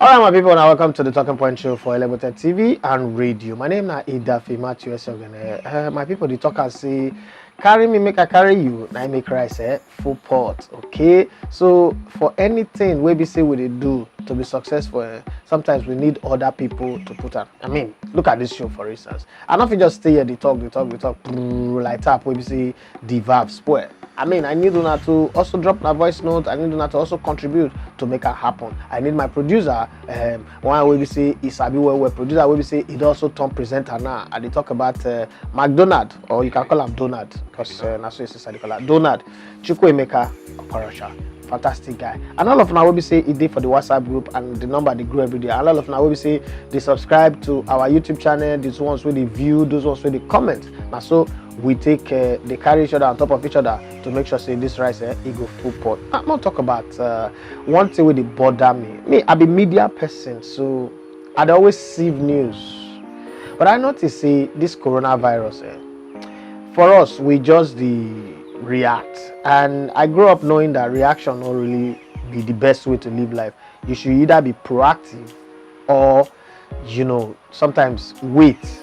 Alright, my people, now welcome to the Talking Point Show for Elevator TV and radio. My name is Idafe Matthew Esogene. My people, the talkers say, carry me, make I carry you. Now I make cry, say, full pot. Okay, so for anything we say we do to be successful, sometimes we need other people to put up. I mean, look at this show for instance. I don't just stay here, they talk, like tap, we say the verb spoil. I mean, I need Una to also drop my voice note. I need Una to also contribute to make it happen. I need my producer. One way we say Isabi well producer. We say it also turn presenter now. And they talk about McDonald, or you can call him Donald, because that's what they call him Donald. Chukwuemeka Okorocha. Fantastic guy. And all of now we say it did for the WhatsApp group and the number they grow every day. And all of now we say they subscribe to our YouTube channel. These ones where they view, those ones where they comment. Now so we take they carry each other on top of each other to make sure say this rice it go full pot. I'm not talk about one thing where they bother me. I be media person, so I'd always sieve news. But I notice say this coronavirus for us we just react, and I grew up knowing that reaction not really be the best way to live life. You should either be proactive or sometimes wait.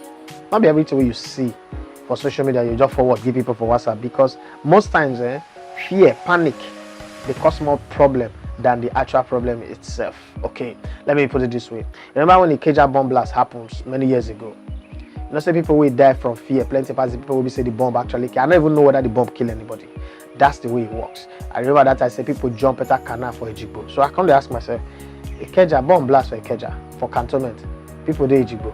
Not be everything you see for social media you just forward give people for WhatsApp, because most times fear, panic, they cause more problem than the actual problem itself. Okay, let me put it this way. Remember when the Ikeja bomb blast happened many years ago? Say people will die from fear. Plenty of people will say the bomb actually kill. I don't even know whether the bomb kill anybody. That's the way it works. I remember that I say people jump at a canal for Ejigbo. So I come to ask myself, Ikeja bomb blast for Ikeja for cantonment. People dey Ejigbo.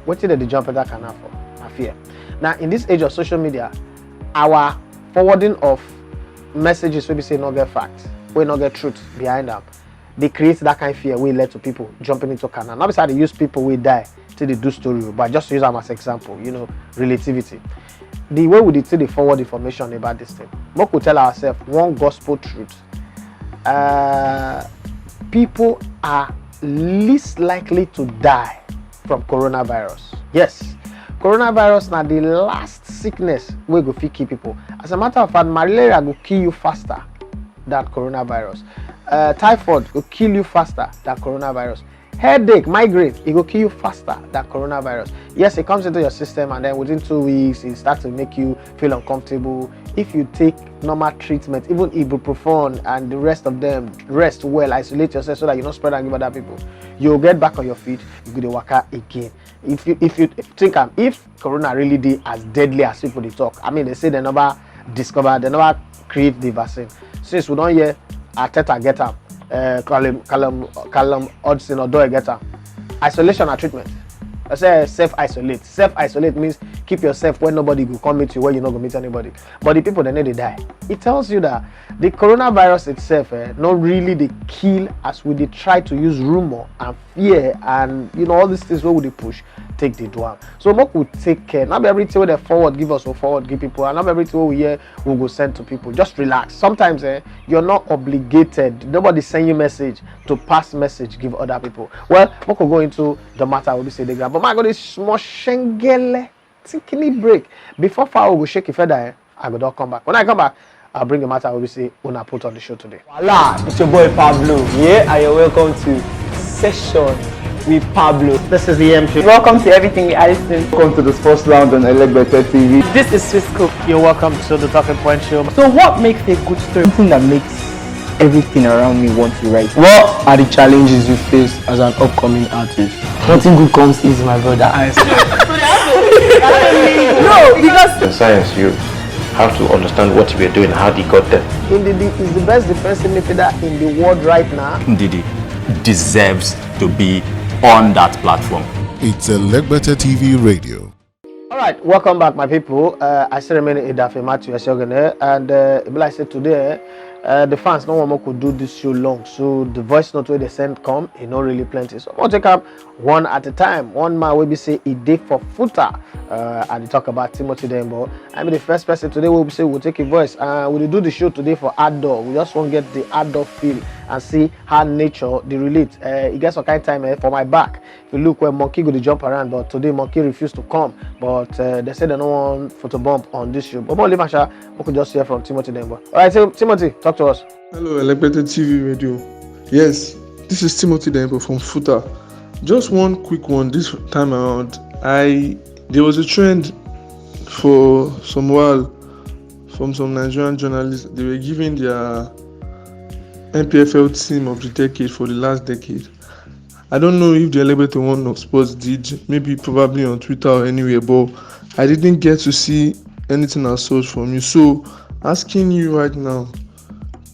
What did they jump at that canal for? I fear. Now in this age of social media, our forwarding of messages will be say not get facts, we not get truth behind them. They create that kind of fear we led to people jumping into canal. Not because they use people will die till they do story, but just use them as example, relativity. The way we did till they forward information about this thing. We could tell ourselves one gospel truth. People are least likely to die from coronavirus. Yes. Coronavirus now the last sickness we go fit kill people. As a matter of fact, malaria will kill you faster than coronavirus. Typhoid will kill you faster than coronavirus. Headache, migraine, it will kill you faster than coronavirus. Yes, it comes into your system and then within 2 weeks it starts to make you feel uncomfortable. If you take normal treatment, even ibuprofen and the rest of them, rest well, isolate yourself so that you don't spread and give other people, you'll get back on your feet, you go to waka again. If you think if corona really did as deadly as people they talk, I mean they say they never discover, they never create the vaccine. Since we don't hear Arteta get them, Callum Hudson or Doyle get them. Isolation or treatment. I say self-isolate. Self-isolate means keep yourself where nobody will come meet you, where you're not going to meet anybody. But the people, they need to die. It tells you that the coronavirus itself, not really the kill as we try to use rumor and fear and, all these things where would they push, take the dwarf. So what would take care. Not everything where they forward give us or forward give people, and not everything we hear will go send to people. Just relax. Sometimes you're not obligated. Nobody send you message to pass message give other people. Well, we could go into the matter will be say the grab. But my God, this small shengele tinkly break. Before Fao will shake if I go don't come back. When I come back, I'll bring the matter will be say Una put on the show today. Voila, it's your boy Pablo. Yeah, and you're welcome to Session with Pablo. This is the M2. Welcome to Everything with Alison. Welcome to the Sports Lounge on Elevator TV. This is Swisscope. You're welcome to the Talking Point Show. So what makes a good story? Something that makes everything around me want to write. What are the challenges you face as an upcoming artist? Nothing good comes easy, my brother. No, because In science, you have to understand what we are doing, how they got there. Ndidi is the best defensive midfielder in the world right now. Ndidi deserves to be on that platform. It's Elevator TV Radio. All right, welcome back, my people. I still remain Idafe Matthew Esogene, and like I said today, the fans no one could do this show long, so the voice note where they send come, not really plenty. So I'll take up one at a time. One man will be say a day for footer, and talk about Timothy Dembo. I'm the first person today. We'll say we'll take a voice, and we'll do the show today for outdoor. We just want to get the outdoor feel and see how nature they relate. It gets some kind of time for my back. If you look where monkey go to jump around, but today monkey refused to come. But they said they don't want photo bump on this show. But more Limasha, we could just hear from Timothy Dembo. All right, Timothy, talk to us. Hello, Elevator TV Radio. Yes, This is Timothy Dembo from Futa. Just one quick one this time around. There was a trend for some while from some Nigerian journalists. They were giving their MPFL team of the decade for the last decade. I don't know if the Elevator One of Sports did, maybe probably on Twitter or anywhere, but I didn't get to see anything as such from you. So, asking you right now,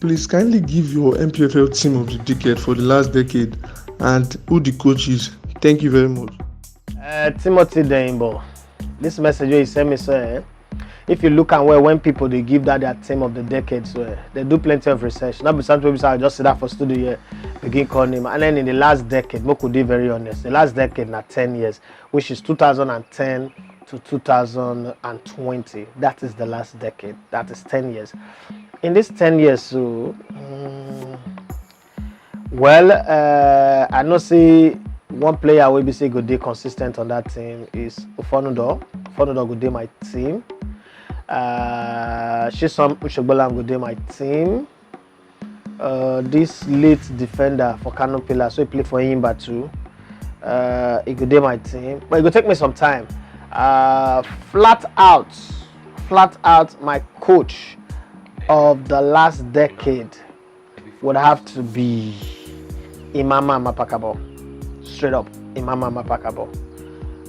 please kindly give your MPFL team of the decade for the last decade and who the coach is. Thank you very much. Timothy Dembo, this message you send me, sir. If you look and when people they give that their team of the decade, so they do plenty of research. Not be something people say, just sit down for studio here, begin calling him. And then in the last decade, we could be very honest. The last decade, na 10 years, which is 2010 to 2020. That is the last decade. That is 10 years. In this 10 years, so I know see one player will be say good day consistent on that team is Ufonudo. Ufonudo good day my team. Chisom Ushogbolam good day my team. This late defender for Kano Pillars, so he play for Imba too. He good day my team, but it will take me some time. Flat out, my coach of the last decade would have to be Imama Mapakabo. Straight up, Imama Mapakabo.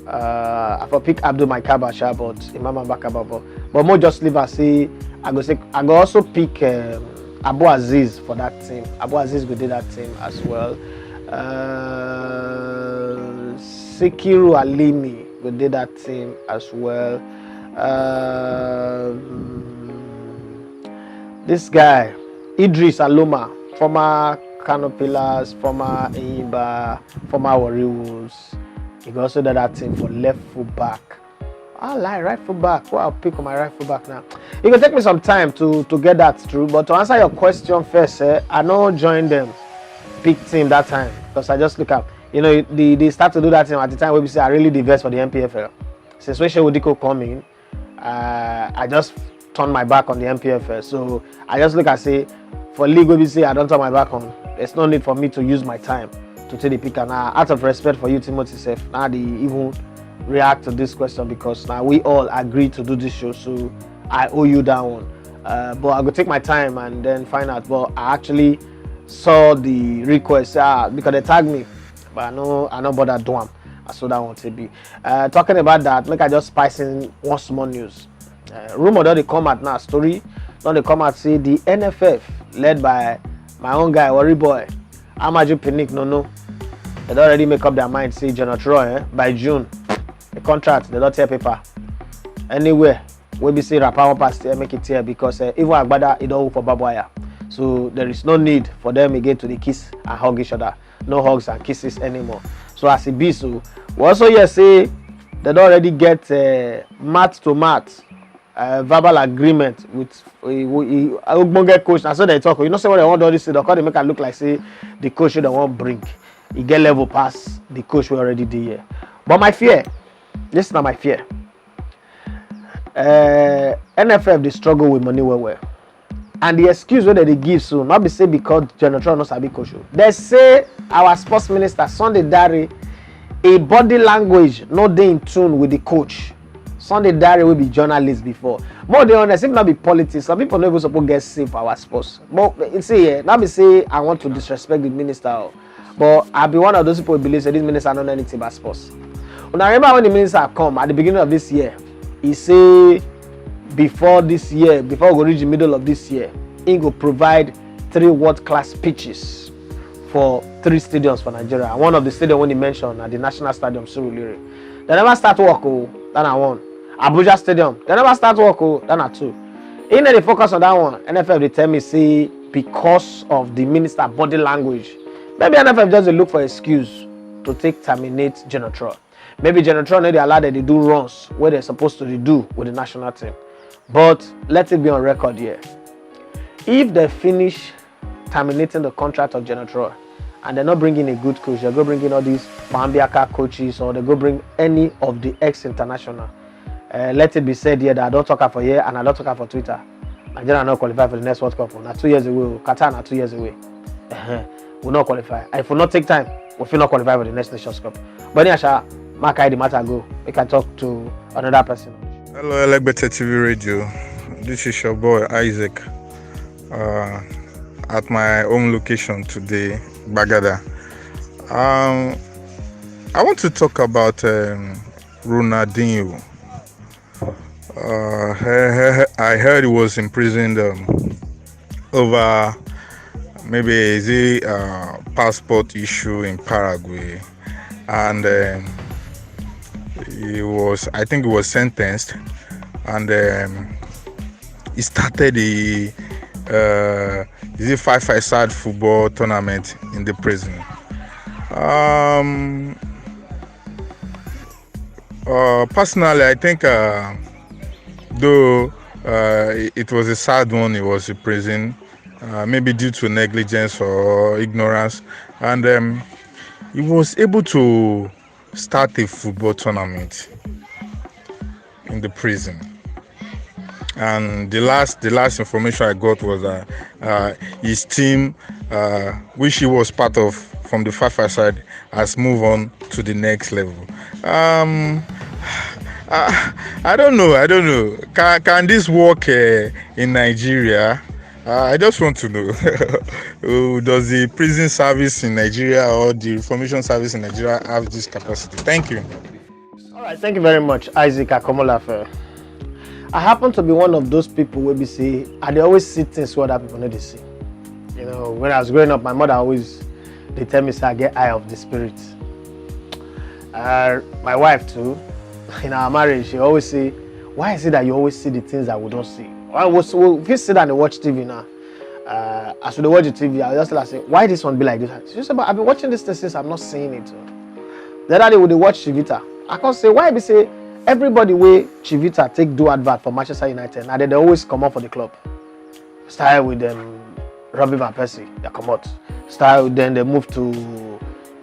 I for pick Abdul Maikabasha, but Imama Mapakabo. But more just leave and say, I go also pick Abu Aziz for that team. Abu Aziz go do that team as well. Sikiru Alimi go do that team as well. This guy, Idris Aloma, former Kano Pillars, former Imba, former Warri Wolves. He got also did that team for left full back. Right full back. Well, I'll pick on my right full back now. It will take me some time to get that through. But to answer your question first, I know join them, pick team that time because I just look up. You know, they start to do that team at the time where we say I really divest for the MPFL. Since when Shewodiko come in, I just turn my back on the MPFL. So I just look and say, for league where we say I don't turn my back on, there's no need for me to use my time to take the pick. And out of respect for you, Timothy, Sef, now they even react to this question because now we all agree to do this show, so I owe you that one. But I go take my time and then find out. Well, I actually saw the request because they tagged me, but I know bother do them. I saw that one to be. Talking about that, look, I just spice in one small news. Rumor that they come out now, story. Now they come out say the NFF led by my own guy, Worry Boy, Amaju Pinnick, no. They already make up their mind, say Jonathan by June. The contract, they don't tear paper. Anywhere, we be say rapper past here, make it tear because even Agbada, it don't work for Babuaya. So there is no need for them again to the kiss and hug each other. No hugs and kisses anymore. So as it be, so we also here say they don't already get mat to mat verbal agreement with Ogbonge coach. And so they talk. You know, say what they want to do this, they call they make it look like say the coach they want bring. He get level pass the coach we already did here. But my fear, this is not my fear. NFF they struggle with money well. And the excuse where they give so not be say because Jonathan no sabi coach. They say our sports minister Sunday Dare a body language not dey in tune with the coach. Sunday Dare will be journalist before. More than honest, if not be politics, some people never supposed to get safe for our sports. But you see, not be say I want to disrespect the minister, but I'll be one of those people who believe that this minister don't know anything about sports. When I remember when the minister come at the beginning of this year, he say before this year, before we go reach the middle of this year, he go provide 3 world-class pitches for 3 stadiums for Nigeria. And one of the stadiums when he mentioned at the National Stadium, Surulere. They never start work, that I one. Abuja Stadium, they never start work, that are 2. In they focus on that one, NFF they tell me say because of the minister body language. Maybe NFF just look for excuse to terminate Genotron. Maybe Genotron they allow that they do runs where they're supposed to do with the national team. But let it be on record here. If they finish terminating the contract of Genotron and they're not bringing a good coach, they go bring in all these Bambiaka coaches or they go bring any of the ex-international. Let it be said here that I don't talk for here and I don't talk for Twitter. Nigeria not qualify for the next World Cup. Now 2 years away. Qatar now 2 years away. will not qualify. And if we not take time, we will not qualify for the next Nations Cup. But Asha, Mark the matter go. We can talk to another person. Hello, Elegbete TV Radio. This is your boy Isaac. At my own location today, Bagada. I want to talk about Ronaldinho. I heard he was imprisoned over maybe a passport issue in Paraguay, and I think he was sentenced, and he started the 5-5-side football tournament in the prison. Personally, I think though it was a sad one, he was in prison, maybe due to negligence or ignorance, and he was able to start a football tournament in the prison. And the last information I got was that his team, which he was part of from the 5-5 side, has moved on to the next level. I don't know. Can this work in Nigeria? I just want to know. Does the prison service in Nigeria or the information service in Nigeria have this capacity? Thank you. All right, thank you very much, Isaac Akomolafe. I happen to be one of those people where we say, I they always see things what other people know they see. You know, when I was growing up, my mother always they tell me, say I get eye of the spirit. My wife too, in our marriage, she always say, why is it that you always see the things that we don't see? If you sit down and watch TV now, as we watch the TV, I just like say, why this one be like this? She said, but I've been watching this thing since I'm not seeing it. The other day when they watch Chivita, I can't say why they say everybody way Chivita take do advert for Manchester United. Now they always come out for the club. Start with them, Robbie Van Persie, they come out. Start with them, they move to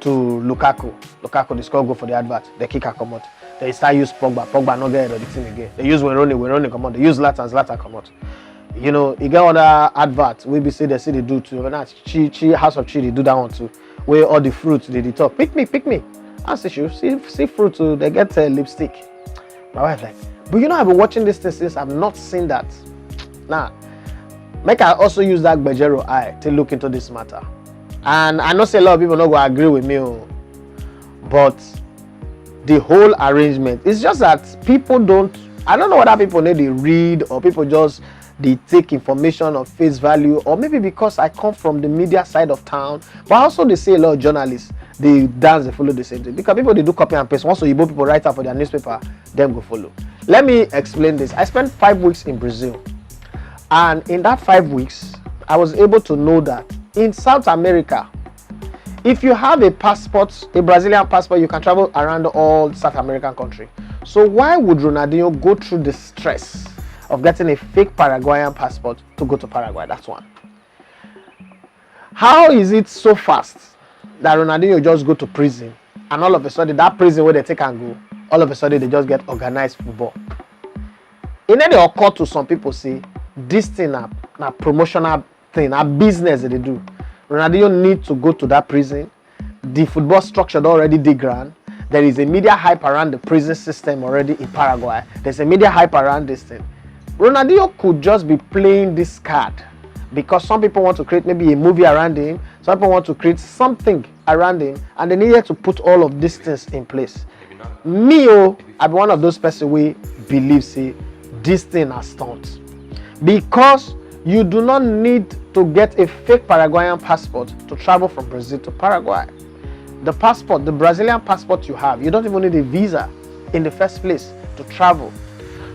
Lukaku. Lukaku, they score goal for the advert. They kick her come out. They start use Pogba not get the team again. They use Weroni come out. They use Zlatan come out. You know, you get other adverts. We be say they do too. When that's Chi House of Chi, they do that one too. Where all the fruits they talk. Pick me. I say you see fruit too. They get lipstick. My wife like, but you know I've been watching this thing since I've not seen that. Now, make I also use that Bejero eye to look into this matter. And I know say a lot of people not going to agree with me, but the whole arrangement, it's just that people don't, I don't know whether people need to read or people just they take information of face value, or maybe because I come from the media side of town, but also they say a lot of journalists, they dance, they follow the same thing. Because people, they do copy and paste. Once Igbo people write out for their newspaper, them go follow. Let me explain this. I spent 5 weeks in Brazil. And in that 5 weeks, I was able to know that in South America, if you have a passport, a Brazilian passport, you can travel around all South American country. So why would Ronaldinho go through the stress of getting a fake Paraguayan passport to go to Paraguay? That's one. How is it so fast that Ronaldinho just go to prison and all of a sudden that prison where they take and go, all of a sudden they just get organized football? It never occur to some people say this thing na promotional thing, a business that they do. Ronaldinho need to go to that prison. The football structure already dey ground. There is a media hype around the prison system already in Paraguay. There's a media hype around this thing. Ronaldinho could just be playing this card because some people want to create maybe a movie around him. Some people want to create something around him, and they needed to put all of these things in place. Me, I'm one of those person who believe say this thing has stunt, because you do not need to get a fake Paraguayan passport to travel from Brazil to Paraguay. The passport, the Brazilian passport you have, you don't even need a visa in the first place to travel.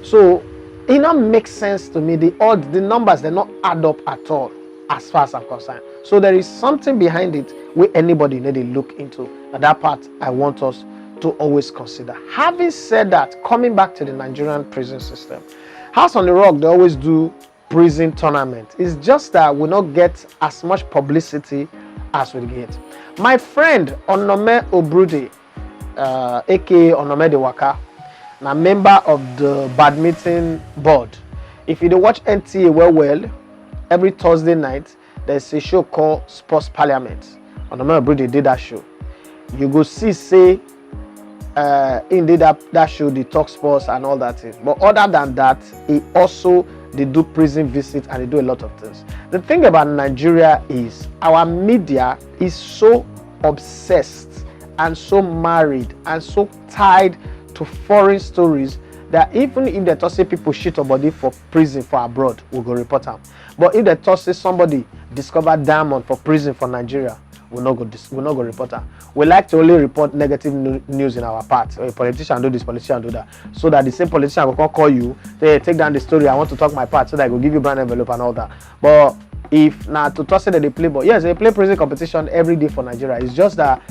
So it not makes sense to me. The numbers, they not add up at all as far as I'm concerned. So there is something behind it where anybody need to look into. And that part I want us to always consider. Having said that, coming back to the Nigerian prison system, House on the Rock, they always do prison tournament. It's just that we not get as much publicity as we get. My friend Onome Obrude, aka Onome De Waka, a member of the badminton board. If you don't watch NTA well, every Thursday night there's a show called Sports Parliament, Onomebro they did that show. You go see say in did that show, the talk sports and all that thing. But other than that, he also they do prison visit and they do a lot of things. The thing about Nigeria is our media is so obsessed and so married and so tied to foreign stories that even if they talk say people shit or body for prison for abroad, we go report them. But if they talk say somebody discovered diamond for prison for Nigeria, we'll not go report them. We like to only report negative news in our part. A politician do this, politician do that, so that the same politician will call you, say, take down the story, I want to talk my part, so that I will give you brand envelope and all that. But if now to talk say that they play, but yes, they play prison competition every day for Nigeria. It's just that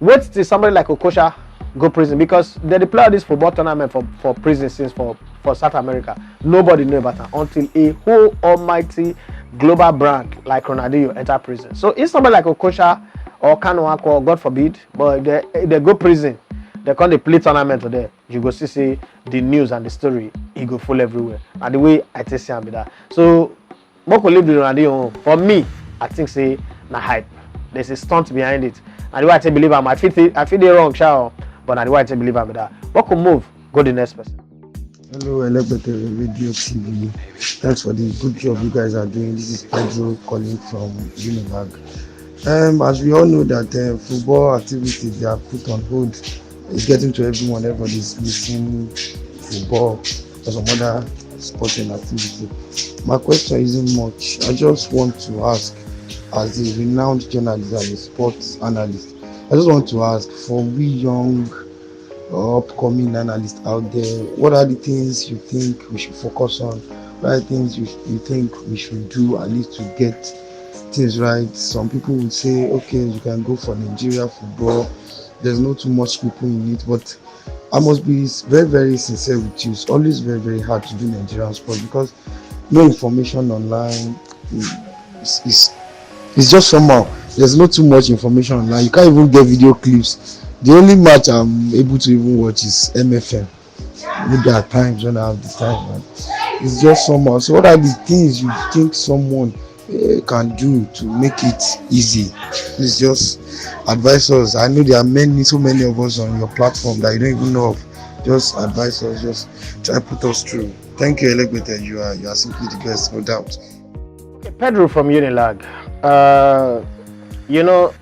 wait till somebody like Okosha go prison, because they play all this football tournament for prison since for South America. Nobody knew about it until a whole almighty global brand like Ronaldinho enter prison. So if somebody like Okosha or Kanu or God forbid, but if they go prison, they come they play tournament there, you go see the news and the story, it go full everywhere. And the way I tell you that. So Moko leave the Ronaldinho. For me, I think say na hype. There's a stunt behind it. And the way I tell believe I feel it wrong, Shao. But the way I tell believe I'm that. What could move? Go to the next person. Hello, Elegbete Radio TV. Thanks for the good job you guys are doing. This is Pedro calling from Unilag. As we all know that football activities they are put on hold. It's getting to everyone. Everybody's missing football or some other sporting activity. My question isn't much. I just want to ask, as a renowned journalist and a sports analyst, I just want to ask, for we young upcoming analysts out there, what are the things you think we should focus on? What are the things you think we should do at least to get things right? Some people would say, okay, you can go for Nigeria football. There's not too much people in it, but I must be very, very sincere with you. It's always very, very hard to do Nigerian sport because no information online is just somehow. There's not too much information online. You can't even get video clips. The only match I'm able to even watch is MFM. Maybe at times when I have the time, man. It's just somehow. So what are the things you think someone can do to make it easy? Please just advise us. I know there are so many of us on your platform that you don't even know of. Just advise us. Just try to put us through. Thank you, Elegbete. You are simply the best, no doubt. Okay, Pedro from Unilag. You know,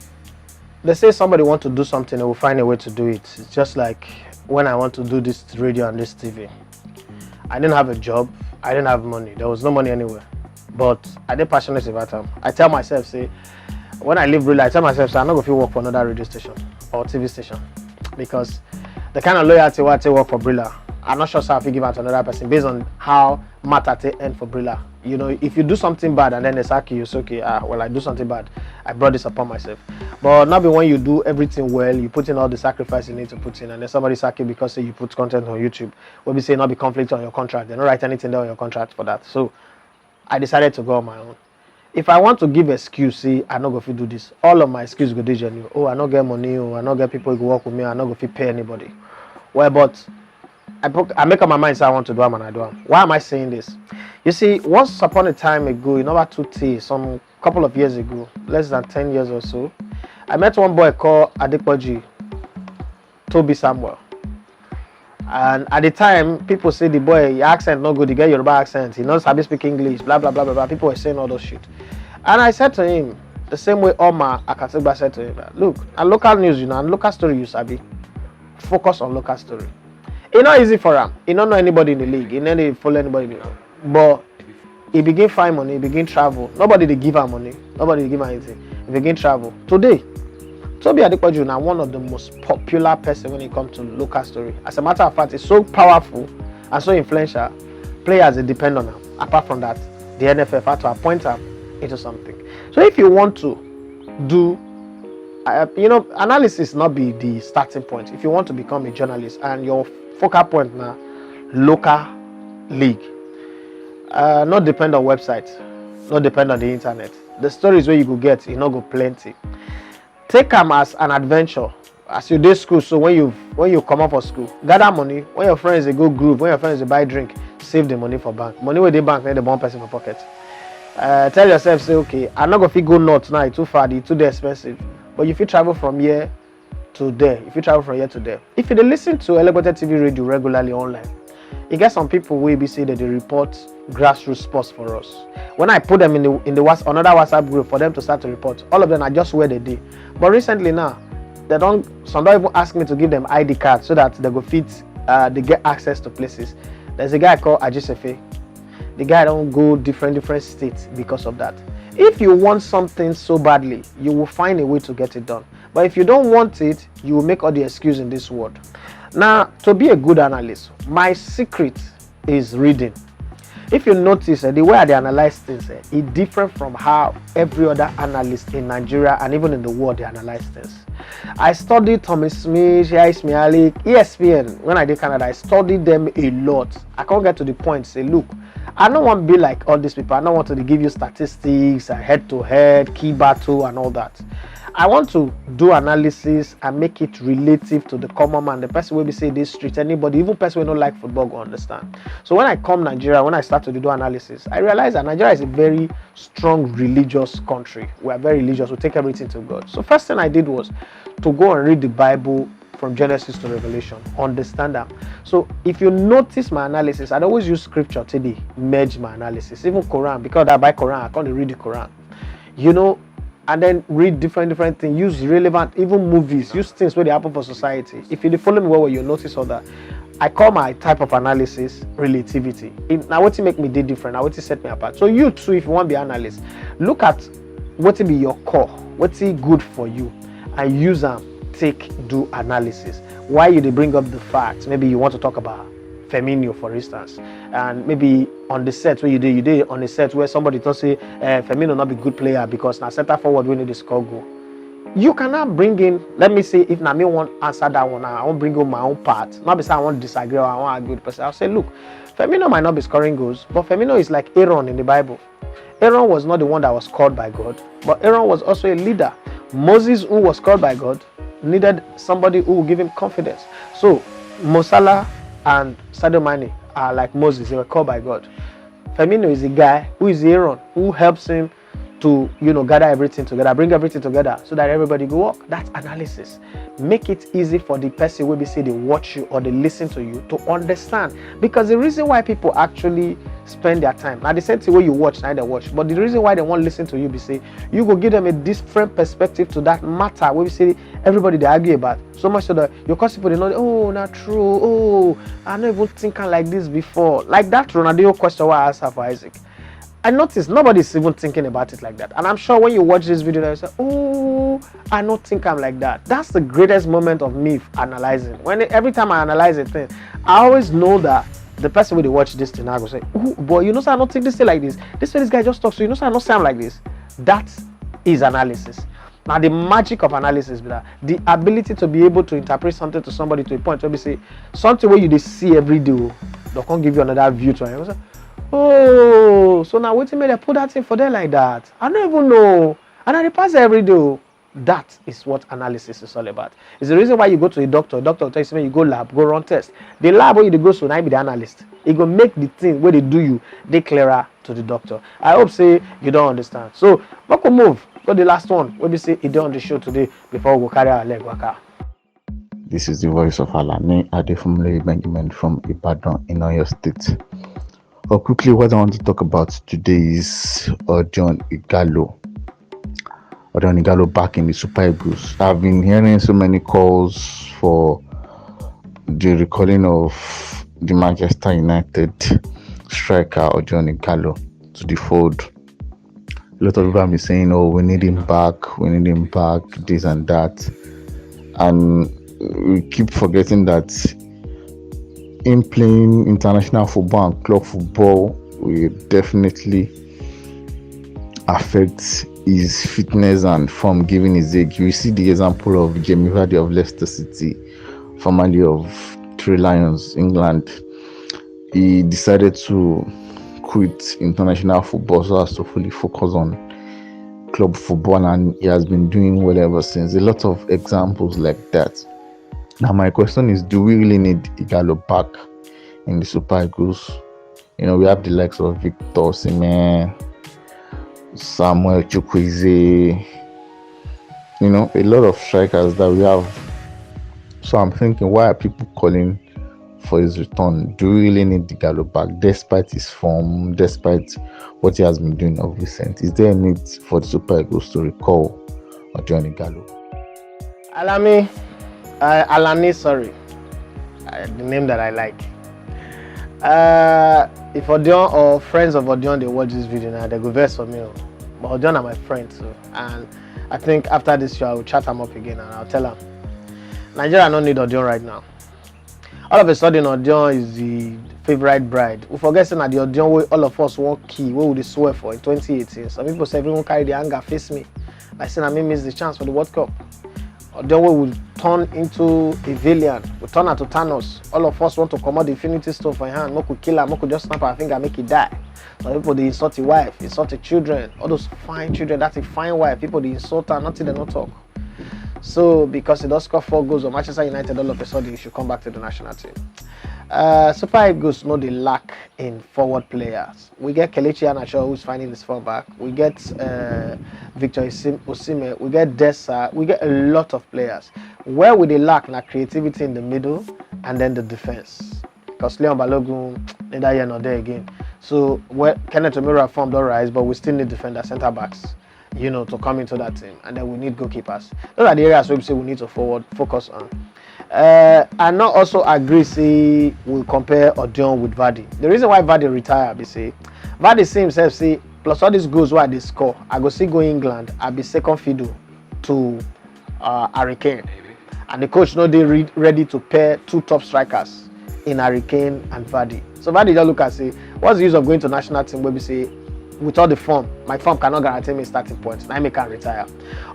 they say somebody want to do something, they will find a way to do it. It's just like when I want to do this radio and this TV. I didn't have a job, I didn't have money, there was no money anywhere. But I did passionate about them. I tell myself, say, when I leave Brilla, I tell myself, say, I'm not going to work for another radio station or TV station. Because the kind of loyalty I take work for Brilla, I'm not sure so if you give out to another person based on how matter they end for Brilla. You know, if you do something bad and then they sack you, it's okay. Well, I do something bad. I brought this upon myself. But not be when you do everything well, you put in all the sacrifice you need to put in, and then somebody sack you because say you put content on YouTube. We'll be saying not be conflict on your contract. They don't write anything there on your contract for that. So I decided to go on my own. If I want to give excuse, see, I not go to do this. All of my excuses go to genuine. Oh, I not get money. Oh, I not get people who work with me. I not go to pay anybody. Well, but I make up my mind, say I want to do them and I do them. Why am I saying this? You see, once upon a time ago, in over 2T, some couple of years ago, less than 10 years or so, I met one boy called Adepoji Toby Samuel. And at the time, people say the boy, your accent not good, he get Yoruba accent, he knows how to speak English, blah, blah, blah, blah, blah. People were saying all those shit. And I said to him, the same way Omar Akategba said to him, look, and local news, you know, and local story you sabi, focus on local story. It's not easy for him. He don't know anybody in the league. He never follow anybody in the league. But he begin find money, he begin travel. Nobody they give him money. Nobody they give him anything. He begin travel. Today, Toby Adepoju is one of the most popular person when it comes to local story. As a matter of fact, it's so powerful and so influential. Players they depend on him. Apart from that, the NFF had to appoint him into something. So if you want to do analysis not be the starting point. If you want to become a journalist and your focal point now, local league, not depend on websites, not depend on the internet. The stories where you go get, you know, go plenty. Take them as an adventure. As you do school, so when you come up for school, gather money. When your friends they go group, when your friends they buy drink, save the money for bank. Money where they bank, then the one person for pocket. Tell yourself, say, okay, I'm not gonna go north now, it's too far, it's too expensive. but if you travel from here to there, if you travel from here to there, if you listen to Elegbete TV radio regularly online, you get some people will be say that they report grassroots sports for us. When I put them in the another WhatsApp group for them to start to report, all of them are just where they did. But recently now, some don't even ask me to give them ID card so that they go fit, they get access to places. There's a guy called Ajisefe. The guy don't go different states because of that. If you want something so badly, you will find a way to get it done. But if you don't want it, you will make all the excuse in this world. Now, to be a good analyst, my secret is reading. If you notice, the way I analyze things is different from how every other analyst in Nigeria and even in the world they analyze things. I studied Thomas Smith, Ismail Ali, ESPN. When I did Canada, I studied them a lot. I can't get to the point, say, look, I don't want to be like all these people. I don't want to give you statistics, head-to-head, key battle, and all that. I want to do analysis and make it relative to the common man, the person will be say this street, anybody, even person who don't like football will understand. So when I come Nigeria, when I start to do analysis, I realize that Nigeria is a very strong religious country. We are very religious. We take everything to God. So first thing I did was to go and read the Bible from Genesis to Revelation, understand them. So if you notice my analysis, I'd always use scripture today, merge my analysis, even Quran, because I buy Quran, I can't read the Quran, and then read different things, use relevant, even movies, use things where they happen for society. If you follow me well, you'll notice all that. I call my type of analysis relativity. Now what make me different, now what set me apart. So you too, if you want to be an analyst, look at what will be your core, what's good for you, and use them, do analysis. Why you they bring up the facts? Maybe you want to talk about Firmino, for instance, and maybe on the set where you did on the set where somebody thought say Firmino not be good player because now center forward we need to score goal. You cannot bring in, let me say, if Nami want answer that one, I won't bring in my own part. Not because I want to disagree or I want to argue with the person. I'll say, look, Firmino might not be scoring goals, but Firmino is like Aaron in the Bible. Aaron was not the one that was called by God, but Aaron was also a leader. Moses, who was called by God, needed somebody who would give him confidence. So Mo Salah and Sadio Mane are like Moses, they were called by God. Firmino is a guy who is Aaron, who helps him to gather everything together, bring everything together so that everybody go work. That's analysis. Make it easy for the person who be say they watch you or they listen to you to understand. Because the reason why people actually spend their time, now the same thing way you watch, now they watch, but the reason why they want to listen to you be say you go give them a different perspective to that matter where we say everybody they argue about. So much so that your cause people they know, oh, not true, oh, I never even thinking like this before. Like that Ronaldinho question I asked for Isaac. I noticed nobody's even thinking about it like that. And I'm sure when you watch this video, you say, oh, I don't think I'm like that. That's the greatest moment of me analyzing. Every time I analyze a thing, I always know that the person will watch this thing, I go say, oh, boy, I don't think this thing like this. This way this guy just talks, so I don't sound like this. That is analysis. Now, the magic of analysis is that the ability to be able to interpret something to somebody to a point where we say, something where you see every day, they can't give you another view to it. Oh, so now wait a minute, put that thing for them like that. I don't even know. And I pass every day. That is what analysis is all about. It's the reason why you go to a doctor will tell you, you go lab, go run test. The lab where you go to now be the analyst. It will make the thing where they do you, they clearer to the doctor. I hope say you don't understand. So, we can move. Go the last one. What we say it on the show today before we go carry our leg waka. This is the voice of Alani Adefumle Benjamin from Ibadan in Oyo State. But quickly, what I want to talk about today is Odion Ighalo. Odion Ighalo back in the Super Eagles. I've been hearing so many calls for the recalling of the Manchester United striker Odion Ighalo to the fold. A lot of people have been saying, oh, we need him back, this and that. And we keep forgetting that in playing international football and club football will definitely affect his fitness and form given his age. You see the example of Jamie Vardy of Leicester City, formerly of Three Lions, England. He decided to quit international football so as to fully focus on club football, and he has been doing well ever since. A lot of examples like that. Now my question is, do we really need Ighalo back in the Super Eagles? We have the likes of Victor Osimhen, Samuel Chukwueze, a lot of strikers that we have. So I'm thinking, why are people calling for his return? Do we really need Igalo back, despite his form, despite what he has been doing of recent? Is there a need for the Super Eagles to recall Odion Igalo? Alani, sorry, the name that I like. If Odion or friends of Odion they watch this video now, they go vex for me. But Odion are my friends, so, and I think after this show I will chat him up again and I'll tell him Nigeria don't need Odion right now. All of a sudden, Odion is the favorite bride. We forget that the Odion way all of us want key. What would they swear for in 2018? Some people say everyone carry the anger, face me. Like saying I may miss the chance for the World Cup. Odion way will turn into a villain. We turn out to Thanos. All of us want to come out the Infinity Stone for your hand. We could kill her. We could just snap our finger and make it die. Some people they insult the wife, insult the children. All those fine children, that's a fine wife. People they insult her, nothing they not talk. So because he does score 4 goals on Manchester United, all of a sudden he should come back to the national team. Super Eagles know they lack in forward players. We get Kelechi Iheanacho who's finding his form back. We get Victor Osimhen. We get Dessa. We get a lot of players. Where would they lack na creativity in the middle and then the defense? Because Leon Balogun neither here nor there again. So Kenneth Omeruo formed all right, but we still need defender centre backs. To come into that team, and then we need goalkeepers. Those are the areas where we say we need to focus on. I not also agree say we compare Odion with Vardy. The reason why Vardy retire, Vardy see himself say plus all these goals why they score, I go see go England, I be second fiddle to Harry Kane, and the coach know they ready to pair 2 top strikers in Harry Kane and Vardy. So Vardy just look and say, what's the use of going to national team where we say, with all the form, my form cannot guarantee me starting points. I can retire.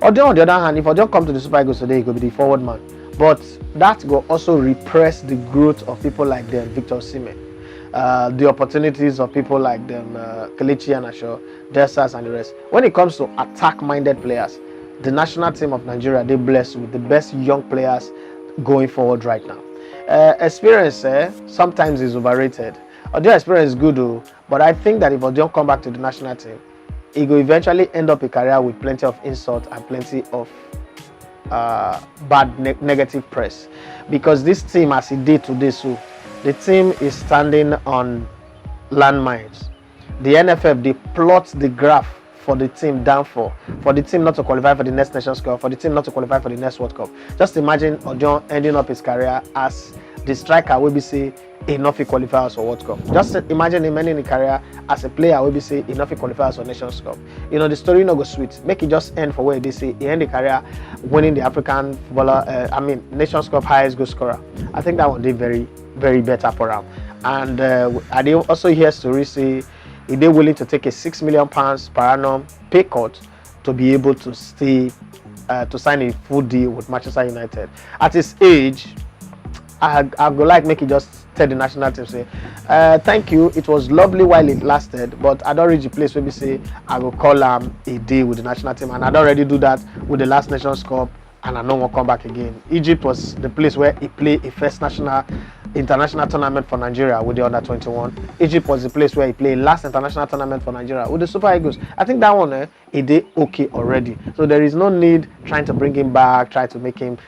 Odion, on the other hand, if Odion come to the Super Eagles today, he could be the forward man. But that will also repress the growth of people like them, Victor Osimhen, the opportunities of people like them, Kelechi Iheanacho, Dessas, and the rest. When it comes to attack-minded players, the national team of Nigeria, they blessed with the best young players going forward right now. Experience sometimes is overrated. Odion experience is good though, but I think that if Odion come back to the national team, he will eventually end up a career with plenty of insult and plenty of bad negative press. Because this team, as it did today, so the team is standing on landmines. The NFF, they plot the graph for the team downfall, for the team not to qualify for the next Nations Cup, for the team not to qualify for the next World Cup. Just imagine Odion ending up his career as the striker will be say enough he qualifies for World Cup. Just imagine him ending his career as a player will be say enough he qualifies for Nations Cup. The story no go sweet. Make it just end for where they say he end the career winning the African footballer, Nations Cup highest goal scorer. I think that would be very, very better for him. And I did also hear stories say they willing to take a £6 million per annum pay cut to be able to stay to sign a full deal with Manchester United. At his age, I would like make it just tell the national team say, thank you, it was lovely while it lasted, but I don't reach the place where we say I will call a deal with the national team, and I don't already do that with the last Nations Cup, and I don't want to come back again. Egypt was the place where he played a first international tournament for Nigeria with the under-21. Egypt was the place where he played last international tournament for Nigeria with the Super Eagles. I think that one he did okay already. So there is no need trying to bring him back, try to make him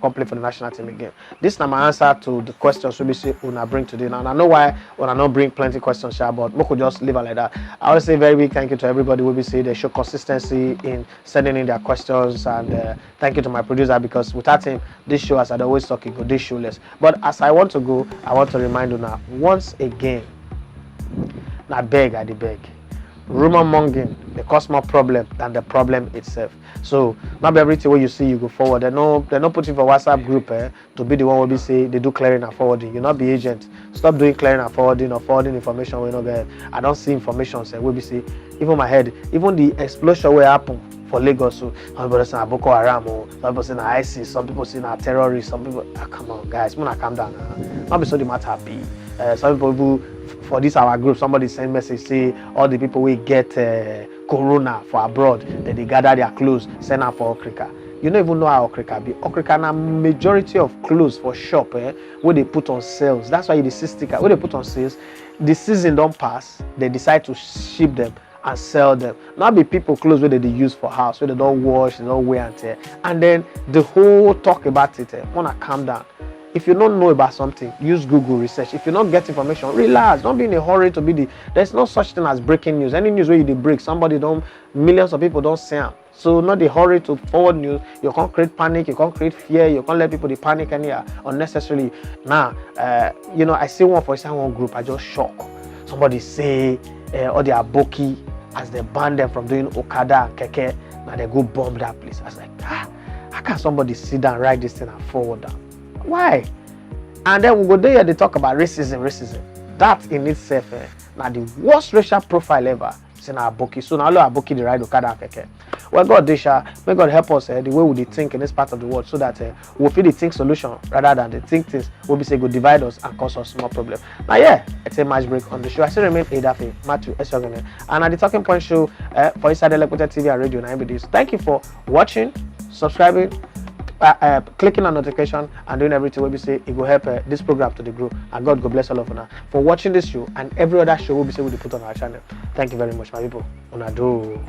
complete for the national team again. This is my answer to the questions we say Una bring today. Now, and I know why Una not bring plenty questions, but we could just leave it like that. I always say very big thank you to everybody who say they show consistency in sending in their questions, and thank you to my producer, because without him, this show, as I'd always talk, it go this showless. But as I want to go, I want to remind you now, once again, I beg. Rumor mongering, they cause more problem than the problem itself. So not everything where you see you go forward. They're not putting for WhatsApp group to be the one where we say they do clearing and forwarding. You not be agent. Stop doing clearing and forwarding or forwarding information we not get. I don't see information say we say even my head, even the explosion will happen for Lagos. So some people say Boko Haram, some people say ISIS, some people say terrorists, some people come on guys, wanna calm down. Not be so the matter happy. Some people for this our group, somebody send message say all the people we get corona for abroad, then they gather their clothes, send them for Okrika. You don't even know how Okrika be. Okrika na majority of clothes for shop where they put on sales. That's why you see sticker where they put on sales. The season don't pass, they decide to ship them and sell them. Not be people clothes where they use for house, where they don't wash, they don't wear and tear. And then the whole talk about it, wanna calm down. If you don't know about something, use Google research. If you don't get information, relax. Don't be in a hurry to be the. There's no such thing as breaking news. Any news where you break, millions of people don't say them. So not the hurry to forward news. You can't create panic. You can't create fear. You can't let people the panic anyhow unnecessarily. Now, I see one for one group. I just shock. Somebody say, or the aboki as they ban them from doing Okada and Keke. Now they go bomb that place. I was like, how can somebody sit down, write this thing and forward that? Why? And then we go there, they talk about racism. That in itself, now the worst racial profile ever. It's in Aboki. So now Aboki the ride Okada and Keke. Well, God, may God help us the way we think in this part of the world, so that we'll feel the think solution rather than the think things will be say go divide us and cause us more problem. Now, it's a match break on the show. I still remain Edafe, Matthew Esogene, and at the Talking Point show for Inside Electric TV and Radio 9 videos. Thank you for watching, subscribing, clicking on notification and doing everything where we say it will help this program to the grow, and God bless all of you for watching this show and every other show we say we put on our channel. Thank you very much, my people. Una do.